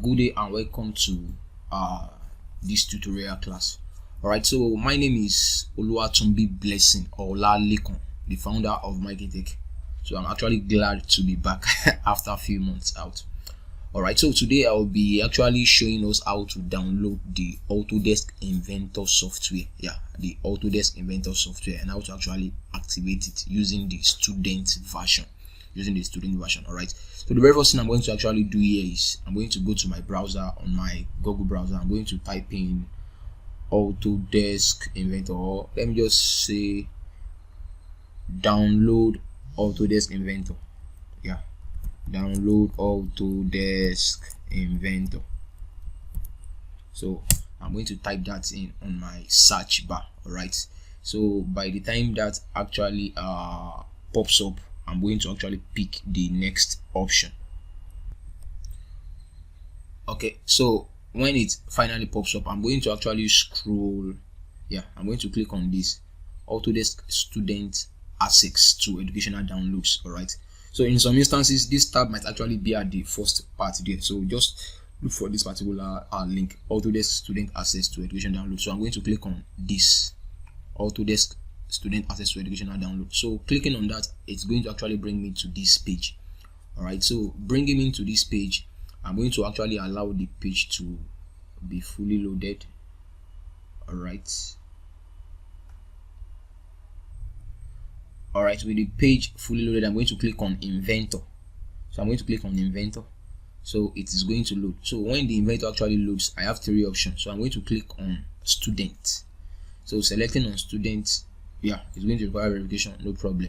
Good day and welcome to this tutorial class. Alright, so my name is Oluwatumbi Blessing Olalekon, the founder of MaekllTech. So I'm actually glad to be back after a few months out. Alright, so today I'll be actually showing us how to download the Autodesk Inventor software. Yeah, the Autodesk Inventor software, and how to actually activate it using the student version. Alright, so the very first thing I'm going to actually do here is I'm going to go to my browser. On my Google browser, I'm going to type in Autodesk Inventor, or let me just say download Autodesk Inventor. Yeah, download Autodesk Inventor. So I'm going to type that in on my search bar. Alright, so by the time that actually pops up, I'm going to actually pick the next option. Okay, so when it finally pops up, I'm going to actually scroll. Yeah, I'm going to click on this Autodesk Student Access to Educational Downloads. Alright, so in some instances this tab might actually be at the first part there, so just look for this particular link, Autodesk Student Access to Education Download. So I'm going to click on this Autodesk Student Access to Educational Download. So clicking on that, it's going to actually bring me to this page. Alright, so bringing me to this page, I'm going to actually allow the page to be fully loaded. Alright, with the page fully loaded, I'm going to click on Inventor. So I'm going to click on Inventor. So it is going to load. So when the Inventor actually loads, I have three options. So I'm going to click on Student. So selecting on Student, yeah, it's going to require verification, no problem.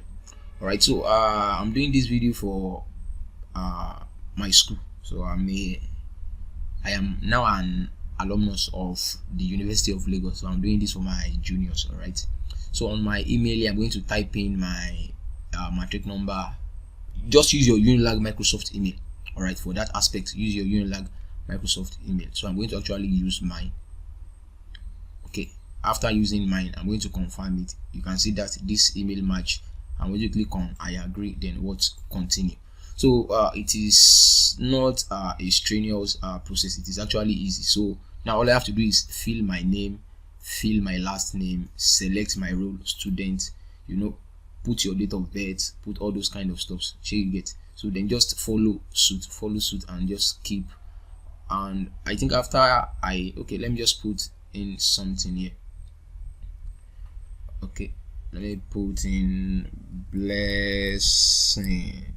Alright, so I'm doing this video for my school. So I am now an alumnus of the University of Lagos, so I'm doing this for my juniors. Alright, so on my email I'm going to type in my matric number. Just use your unilag Microsoft email. Alright, for that aspect, use your unilag Microsoft email. So I'm going to actually use mine. Okay, after using mine, I'm going to confirm it. You can see that this email match. I'm going to click on I agree, then what, continue. So it is not a strenuous process. It is actually easy. So now all I have to do is fill my name, fill my last name, select my role, student, put your date of birth, put all those kind of stuff. So you get, so then just follow suit and just keep. And I think after okay, let me just put in something here. Okay, let me put in Blessing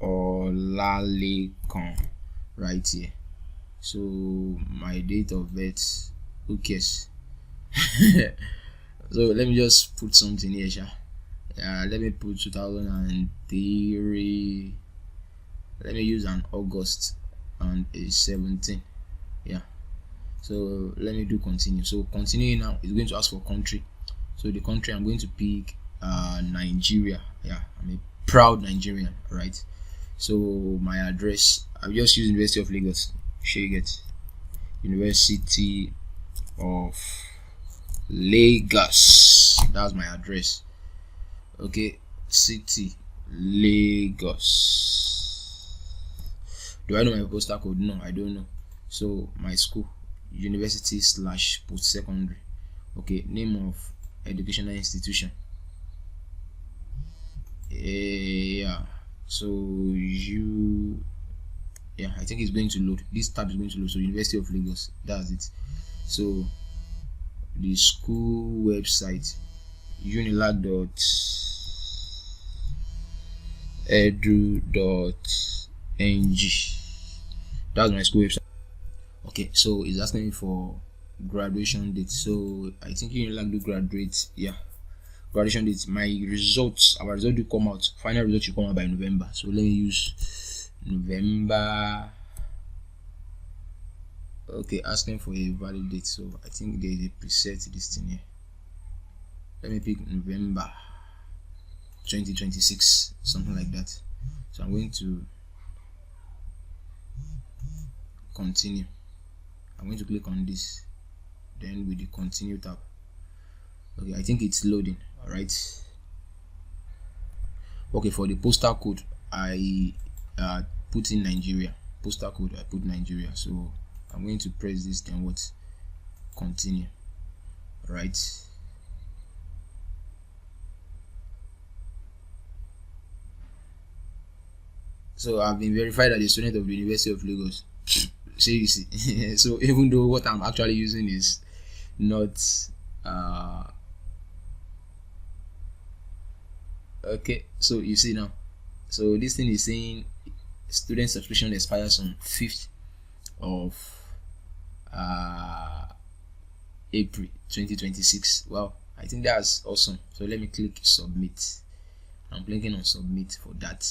Olalekon right here. So my date of birth, who cares? So let me just put something here. Let me put 2003. Let me use an August and a 17. Yeah, so let me do continue. So continuing now, it's going to ask for country. So the country I'm going to pick Nigeria. Yeah, I'm a proud Nigerian. Right, so my address, I'll just use University of Lagos. Sure, you get University of Lagos. That's my address. Okay, city Lagos. Do I know my postal code? No, I don't know. So my school, university/post-secondary. Okay, name of educational institution. Yeah, so I think it's going to load. This tab is going to load. So University of Lagos, that's it. So the school website, unilag.edu.ng. That's my school website. Okay, so it's asking me for graduation date. So I think unilag do graduate. Yeah, graduation date. Our result will come out. Final result will come out by November. So let me use November. Okay, asking for a valid date. So I think there is a preset this thing here. Let me pick November 2026, something like that. So I'm going to continue. I'm going to click on this, then with the continue tab. Okay, I think it's loading. All right, Okay, for the postal code, I put in Nigeria, postal code I put Nigeria. So I'm going to press this, then what, continue. Right, so I've been verified as a student of the University of Lagos. So you see, so even though what I'm actually using is not okay, so you see now, so this thing is saying student subscription expires on 5th of April 2026. Well, I think that's awesome. So let me click submit. I'm clicking on submit for that.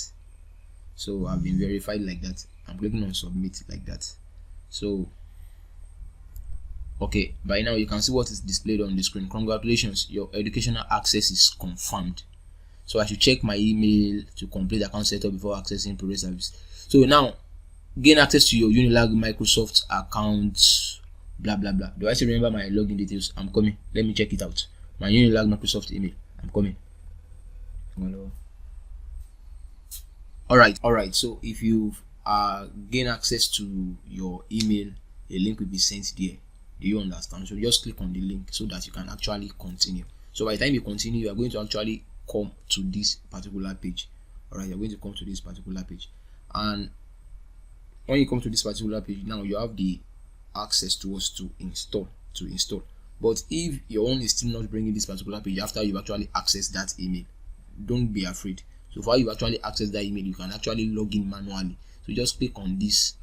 So I've been verified like that. I'm clicking on submit like that. So okay, by now you can see what is displayed on the screen. Congratulations, your educational access is confirmed. So I should check my email to complete account setup before accessing progress service. So now gain access to your Unilag Microsoft account, blah blah blah. Do I still remember my login details? I'm coming. Let me check it out. My Unilag Microsoft email. I'm coming. Hello. All right. So if you gain access to your email, a link will be sent there. Do you understand? So just click on the link so that you can actually continue. So by the time you continue, you are going to actually come to this particular page. All right, you're going to come to this particular page, and when you come to this particular page, now you have the access to us to install. But if your own is still not bringing this particular page after you've actually accessed that email, don't be afraid. So while you actually access that email, you can actually log in manually. So just click on this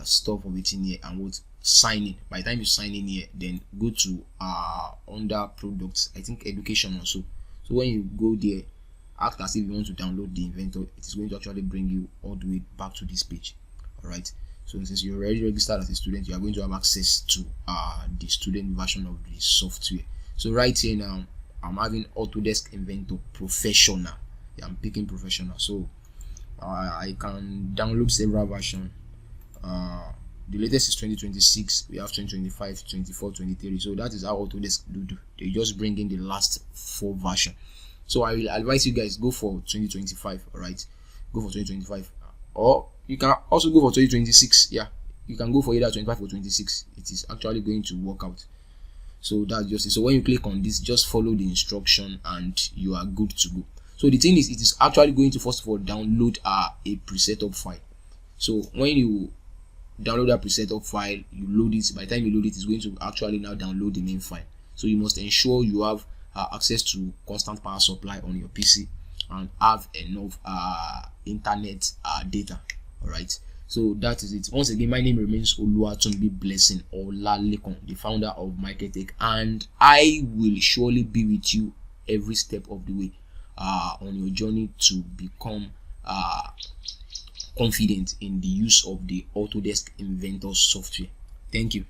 stuff of it in here and what, sign in. By the time you sign in here, then go to under products, I think education also. So when you go there, act as if you want to download the Inventor. It is going to actually bring you all the way back to this page. All right, so since you're already registered as a student, you are going to have access to the student version of the software. So right here now, I'm having Autodesk Inventor Professional. Yeah, I'm picking Professional. So I can download several versions. The latest is 2026. We have 2025, 24, 23. So that is how Autodesk do. They just bring in the last 4 versions. So I will advise you guys, go for 2025. All right, go for 2025, or you can also go for 2026. Yeah, you can go for either 25 or 26. It is actually going to work out. So that's just it. So when you click on this, just follow the instruction and you are good to go. So the thing is, it is actually going to first of all download a preset up file. So when you download that preset up file, you load it. By the time you load it, it's going to actually now download the main file. So you must ensure you have access to constant power supply on your PC and have enough internet data. All right, so that is it. Once again, my name remains Oluwatunbi Blessing Olalekun, the founder of MaekllTech, and I will surely be with you every step of the way on your journey to become confident in the use of the Autodesk Inventor software. Thank you.